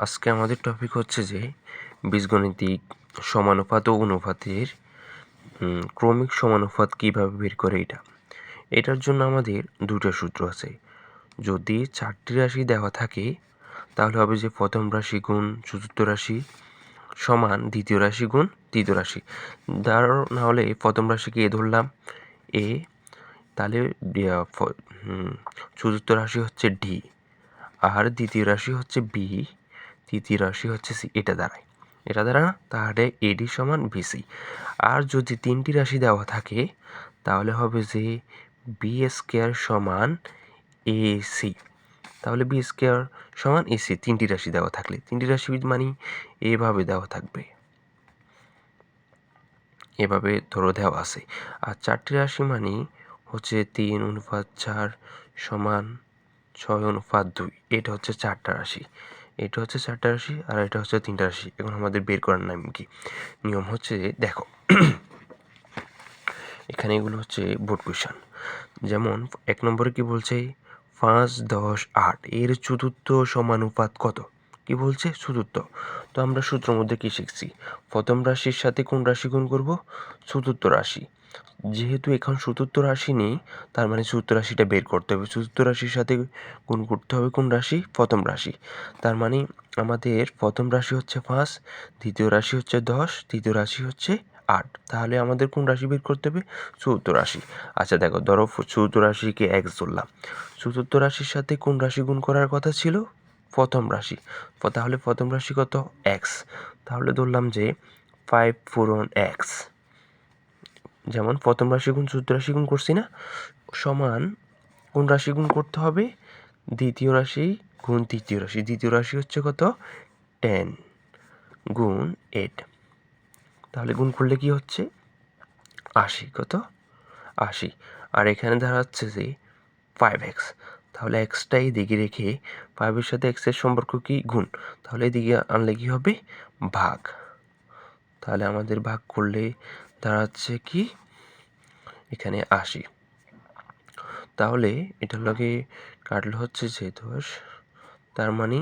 আজকে আমাদের টপিক হচ্ছে যে বীজগণিতিক সমানুপাত ও অনুপাতের ক্রমিক সমানুপাত কীভাবে বের করে এটার জন্য আমাদের দুটো সূত্র আছে। যদি 4টি রাশি দেওয়া থাকে তাহলে হবে যে প্রথম রাশি গুণ চতুর্থ রাশি সমান দ্বিতীয় রাশি গুণ তৃতীয় রাশি। না হলে প্রথম রাশিকে এ ধরলাম এ, তাহলে চতুর্থ রাশি হচ্ছে ডি, আর দ্বিতীয় রাশি হচ্ছে বি, তৃতীয় রাশি হচ্ছে সি। এটা দ্বারা তাহলে এডি সমান বিসি। আর যদি 3টি রাশি দেওয়া থাকে তাহলে হবে যে বি স্কোয়ার সমান এসি। তাহলে বি স্কোয়ার সমান এসি 3টি রাশি দেওয়া থাকলে। 3টি রাশি মানে এভাবে দেওয়া থাকবে, এভাবে ধরো দেওয়া আছে। আর 4টি রাশি মানে হচ্ছে 3:4 সমান 6:2। এটা হচ্ছে 4টা রাশি, এটা হচ্ছে 4টা রাশি, আর এটা হচ্ছে 3টা রাশি। এখন আমাদের বের করার নিয়ম হচ্ছে দেখো এখানে এগুলো হচ্ছে বোর্ড কোয়েশ্চন। যেমন 1 নম্বরে কি বলছে 5, 10, 8 এর চতুর্থ সমানুপাত কত? কি বলছে? চতুর্থ। তো আমরা সূত্রের মধ্যে কি শিখছি? প্রথম রাশির সাথে কোন রাশি গুণ করব? চতুর্থ রাশি। যেহেতু এখন চতুর্থ রাশি নেই, তার মানে চতুর্থ রাশিটা বের করতে হবে। চতুর্থ রাশির সাথে গুণ করতে হবে কোন রাশি? প্রথম রাশি। তার মানে আমাদের প্রথম রাশি হচ্ছে 5, দ্বিতীয় রাশি হচ্ছে 10, তৃতীয় রাশি হচ্ছে 8। তাহলে আমাদের কোন রাশি বের করতে হবে? চতুর্থ রাশি। আচ্ছা দেখো, ধরো চতুর্থ রাশিকে এক্স ধরলাম। চতুর্থ রাশির সাথে কোন রাশি গুণ করার কথা ছিল? প্রথম রাশি। তাহলে প্রথম রাশি কত? এক্স। তাহলে ধরলাম যে 5 পূরণ এক্স। যেমন প্রথম রাশি গুণ চতুর্থ রাশি গুণ করছি না, সমান কোন রাশি গুণ করতে হবে? দ্বিতীয় রাশি গুণ তৃতীয় রাশি। দ্বিতীয় রাশি হচ্ছে কত? 10 গুণ 8। তাহলে গুণ করলে কি হচ্ছে? 80। কত? 80। আর এখানে দাঁড়াচ্ছে যে 5x। তাহলে এক্সটা এই দিকে রেখে 5-এর সাথে এক্সের সম্পর্ক কি? গুণ। তাহলে এদিকে আনলে কি হবে? ভাগ। তাহলে আমাদের ভাগ করলে দাঁড়াচ্ছে কি? এখানে 80। তাহলে এটার লগে কাটলে হচ্ছে যে 10। তার মানে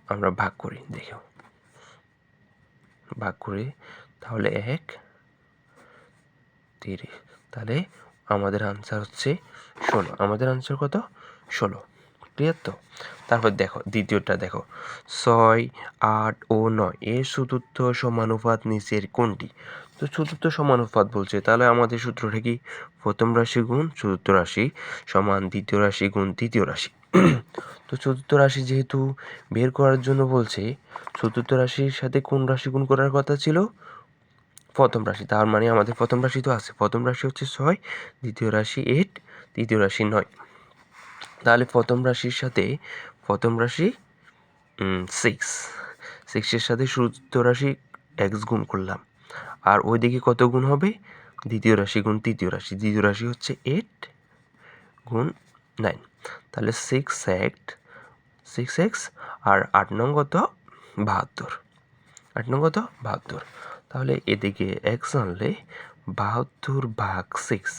আমরা ভাগ করি, দেখো ভাগ করে তাহলে 1/30। তাহলে আমাদের আনসার হচ্ছে 16। আমাদের আনসার কত? 16। ক্লিয়ার তো? তারপর দেখো দ্বিতীয়টা দেখো 6, 8 ও 9 এর চতুর্থ সমানুপাত নিচের কোনটি? তো চতুর্থ সমানুপাত বলছে, তাহলে আমাদের সূত্রটা কি? প্রথম রাশি গুণ চতুর্থ রাশি সমান দ্বিতীয় রাশি গুণ তৃতীয় রাশি। তো চতুর্থ রাশি যেহেতু বের করার জন্য বলছে, চতুর্থ রাশির সাথে কোন রাশি গুণ করার কথা ছিল? প্রথম রাশি। তার মানে আমাদের প্রথম রাশি তো আছে। প্রথম রাশি হচ্ছে 6, দ্বিতীয় রাশি 8, তৃতীয় রাশি 9। তাহলে প্রথম রাশির সাথে প্রথম রাশি 6-এর সাথে চতুর্থ রাশি x গুণ করলাম। আর ওইদিকে কত গুণ হবে? দ্বিতীয় রাশি গুণ তৃতীয় রাশি। দ্বিতীয় রাশি হচ্ছে 8 গুণ 9। তাহলে 6x আর 8 নং কত? 72। 8 নং কত? 72। তাহলে এদিকে x আনলে 72/6।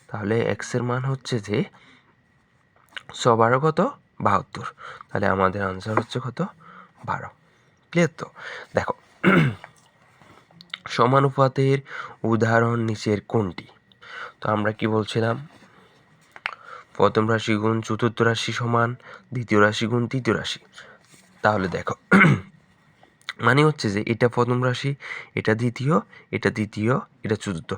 তাহলে x এর মান হচ্ছে যে 6-12 কত? 72। তাহলে আমাদের আনসার হচ্ছে কত? 12। ক্লিয়ার তো? দেখো সমানুপাতের উদাহরণ নিচের কোনটি? তো আমরা কি বলছিলাম? প্রথম রাশি গুণ চতুর্থ রাশি সমান দ্বিতীয় রাশি গুণ তৃতীয় রাশি। তাহলে দেখো মানে হচ্ছে যে এটা প্রথম রাশি, এটা দ্বিতীয়, এটা তৃতীয়, এটা চতুর্থ।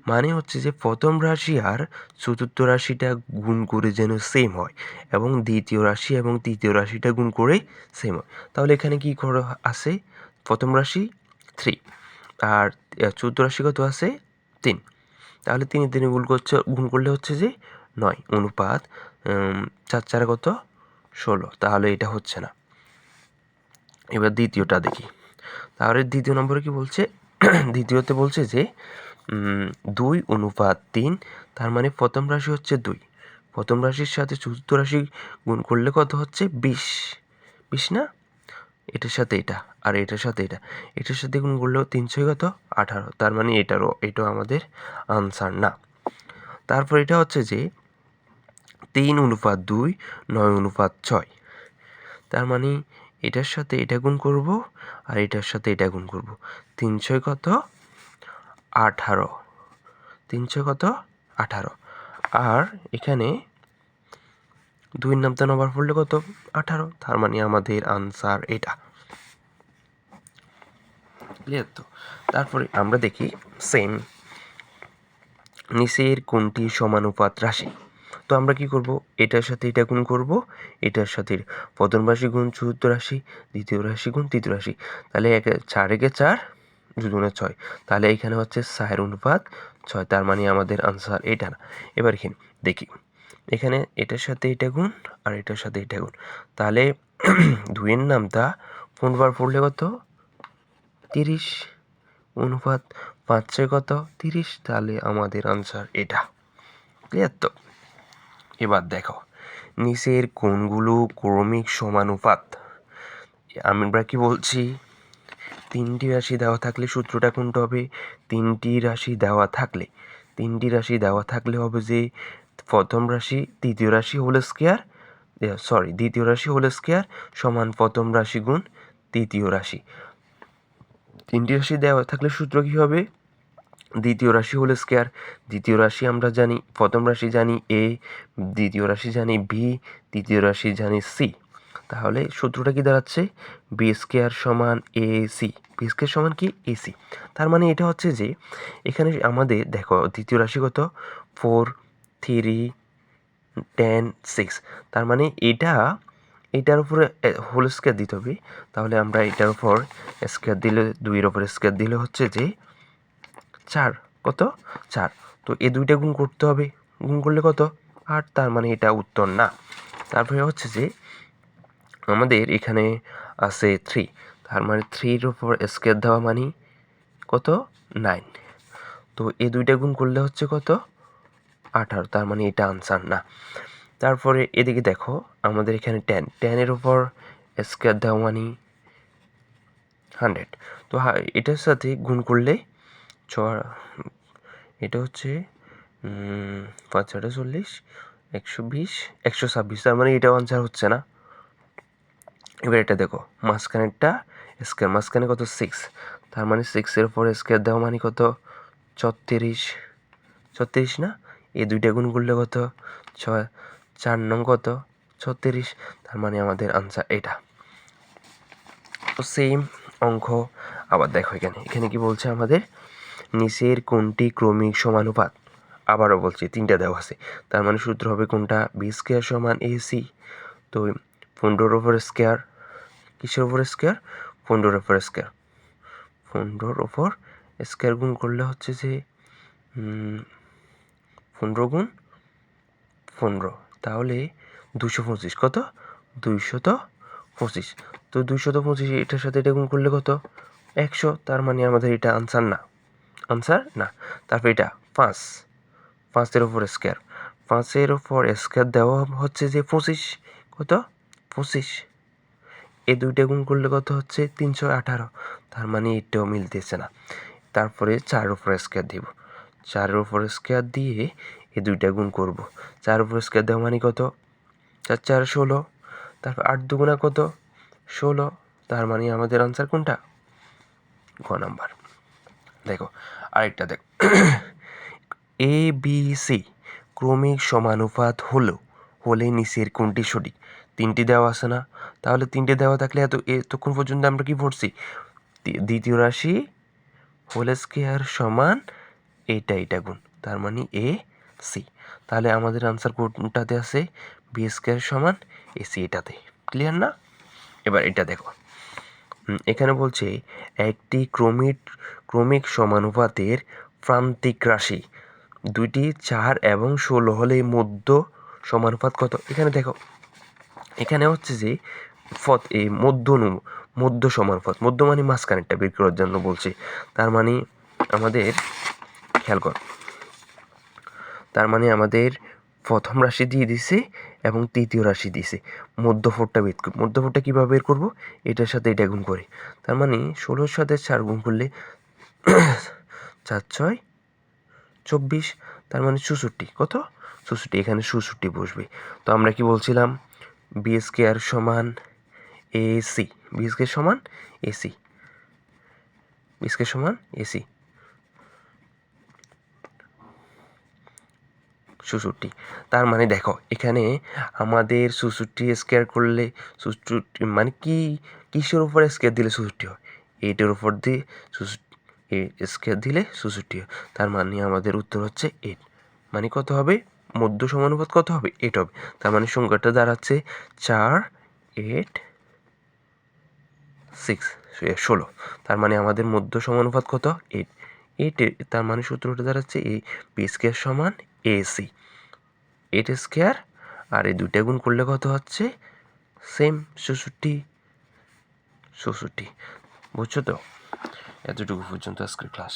মানে হচ্ছে যে প্রথম রাশি আর চতুর্থ রাশিটা গুণ করে যেন সেম হয়, এবং দ্বিতীয় রাশি এবং তৃতীয় রাশিটা গুণ করে সেম হয়। তাহলে এখানে কি করা আছে? প্রথম রাশি 3 আর চতুর্থ রাশি কত আছে? 3। তাহলে 3 গুণ করলে হচ্ছে যে 9 অনুপাত 4 কত? 16। তাহলে এটা হচ্ছে না। এবার দ্বিতীয়টা দেখি। তাহলে দ্বিতীয় নম্বরে কি বলছে? দ্বিতীয়তে বলছে যে 2:3। তার মানে প্রথম রাশি হচ্ছে 2। প্রথম রাশির সাথে চতুর্থ রাশি গুণ করলে কত হচ্ছে? 20 না? এটার সাথে এটা আর এটার সাথে এটা, এটার সাথে গুণ করলেও 3 কত? 18। তার মানে এটাও আমাদের আনসার না। তারপর এটা হচ্ছে যে 3:2, 9:6। তার মানে এটার সাথে এটা গুণ করব আর এটার সাথে এটা গুণ করব। 3 কত? 18। 3 কত? 18। আর এখানে 2 নামতে 9 বার পড়লে কত? 18। তার মানে আমাদের আনসার এটা। ক্লিয়ার তো? তারপরে আমরা দেখি সেম নিচের কোনটি সমানুপাত রাশি। তো আমরা কি করব? এটার সাথে এটা গুণ করব, এটার সাথে প্রথম রাশি গুণ চতুর্থ রাশি, দ্বিতীয় রাশি গুণ তৃতীয় রাশি। তাহলে 4 একে 4, 2 দুগুণে 6। তাহলে এখানে হচ্ছে 4:6। তার মানে আমাদের আনসার এটা না। এবার এখানে দেখি, এখানে এটার সাথে এটা গুণ আর এটার সাথে এটা গুণ। তাহলে 2 এর নামটা 15 বার পড়লে কত? 30 অনুপাত 5 কত? 30। তাহলে আমাদের আনসার এটা। ক্লিয়ার তো? এবার দেখো নিচের কোণগুলো ক্রমিক সমানুপাত। আমরা কি বলছি? 3টি রাশি দেওয়া থাকলে সূত্রটা কোনটা হবে? 3টি রাশি দেওয়া থাকলে হবে যে প্রথম রাশি দ্বিতীয় রাশি হোল স্কয়ার, দ্বিতীয় রাশি হোল স্কয়ার সমান প্রথম রাশি গুণ তৃতীয় রাশি। 3টি রাশি দেওয়া থাকলে সূত্র কি হবে? দ্বিতীয় রাশি হোল স্কয়ার। দ্বিতীয় রাশি আমরা জানি, প্রথম রাশি জানি এ, দ্বিতীয় রাশি জানি বি, তৃতীয় রাশি জানি সি। তাহলে সূত্রটা কি দাঁড়াচ্ছে? বি স্কয়ার সমান এ সি। বি স্কয়ার সমান কি? A C. তার মানে এটা হচ্ছে যে এখানে আমাদের দেখো দ্বিতীয় রাশি কত? 4, 3, 10, 6। তার মানে এটার উপরে হোল স্কয়ার দিতে হবে। তাহলে আমরা এটার উপর স্কয়ার দিলে, 2-এর উপর স্কয়ার দিলে হচ্ছে যে 4। কত? 4। তো এই দুইটা গুণ করতে হবে, গুণ করলে কত? 8। তার মানে এটা উত্তর না। তারপরে হচ্ছে যে আমাদের এখানে আছে 3। তার মানে 3-এর উপর স্কয়ার দেওয়া মানে কত? 9। তো এই দুইটা গুণ করলে হচ্ছে কত? 18। তার মানে এটা আনসার না। তারপরে এদিকে দেখো আমাদের এখানে 10-এর উপর স্কয়ার দেওয়া মানে 100। তো এটার সাথে গুণ করলে এটা হচ্ছে 5-40, 120, 126। তার মানে এটাও আনসার হচ্ছে না। এবার এটা দেখো মাঝখানেরটা স্কয়ার, মাঝখানে কত? 6। তার মানে 6-এর উপর স্কয়ার দেওয়া মানে কত? 34। 34 না? এই দুইটা গুণ করলে কত? 6। 4 নং কত? 36। তার মানে আমাদের আনসার এটা। তো সেম অঙ্ক আবার দেখো এখানে কি বলছে আমাদের? নিচের কোনটি ক্রমিক সমানুপাত? আবারও বলছি 3টা দেওয়া আছে। তার মানে সূত্র হবে কোনটা? বি স্কয়ার সমান এ সি। তো 15-এর উপর স্কয়ার, কিসের উপর স্কয়ার? 15-এর উপর স্কয়ার। 15-এর উপর স্কয়ার গুণ করলে হচ্ছে যে 15 গুণ 15, তাহলে 225। কত? 225। তো 225 এটার সাথে এটা গুণ করলে কত? 100। তার মানে আমাদের এটা আনসার না। তারপর এটা 5-এর উপর স্কয়ার। 5-এর উপর স্কয়ার দেওয়া হচ্ছে যে 25। কত? 25। এই দুইটা গুণ করলে কত হচ্ছে? 318। তার মানে এটাও মিলতেছে না। তারপরে 4-এর উপর স্কয়ার দিব। 4-এর উপর স্কয়ার দিয়ে এই দুইটা গুণ করব। 4-এর উপর স্কয়ার দেওয়া মানে কত? 4-4 16। তারপর 8 দুগুণা কত? 16। তার মানে আমাদের আনসার কোনটা? গ নাম্বার। দেখো আরেকটা দেখো এ বি সি ক্রমিক সমানুপাত হলে নিচের কোনটি সঠিক? 3টি দেওয়া আছে না? তাহলে 3টে দেওয়া থাকলে এতক্ষণ পর্যন্ত আমরা কি পড়ছি? দ্বিতীয় রাশি হোল স্কয়ার সমান এটা গুণ। তার মানে এ সি। তাহলে আমাদের আনসার কোনটাতে আছে? বি স্কয়ার সমান এ সি, এটাতে। ক্লিয়ার না? এবার এটা দেখো এখানে বলছে একটি ক্রমিক সমানুপাতের প্রান্তিক রাশি দুইটি 4 এবং 16 হলে মধ্য সমানুপাত কত? এখানে দেখো এখানে হচ্ছে যে মধ্য সমানুপাত, মধ্য মানে মাঝখানেরটা বের করার জন্য বলছি। তার মানে আমাদের খেয়াল কর, তার মানে আমাদের প্রথম রাশি দিয়ে দিছে এবং তৃতীয় রাশি দিছে। মধ্যফোরটা কীভাবে বের করবো? এটার সাথে এটা গুণ করে। তার মানে 16-র সাথে 4 গুণ করলে 4 6 24। তার মানে 64। কত? 64, এখানে 64 বসবে। তো আমরা কি বলছিলাম, বি স্কোয়ার সমান এসি, বি স্কোয়ার সমান এসি, বি স্কোয়ার সমান এসি 64। তার মানে দেখো এখানে আমাদের 64 স্কোয়ার করলে 64 মানে কি, কিসের উপর স্কোয়ার দিলে 64 হয়? 8-এর উপর দিয়ে 64 স্কোয়ার দিলে 64 হয়। তার মানে আমাদের উত্তর হচ্ছে 8। মানে কত হবে? মধ্য সমানুপাত কত হবে? 8 হবে। তার মানে সংখ্যাটা দাঁড়াচ্ছে 4, 8, 6, 16। তার মানে আমাদের মধ্য সমানুপাত কত? 8। 8, তার মানে সূত্রটা দাঁড়াচ্ছে বি স্কোয়ার সমান এসি, 8 স্কোয়ার আর এই দুইটা গুণ করলে কত হচ্ছে? সেম 66। বুঝছো তো? এতটুকু পর্যন্ত আজকের ক্লাস।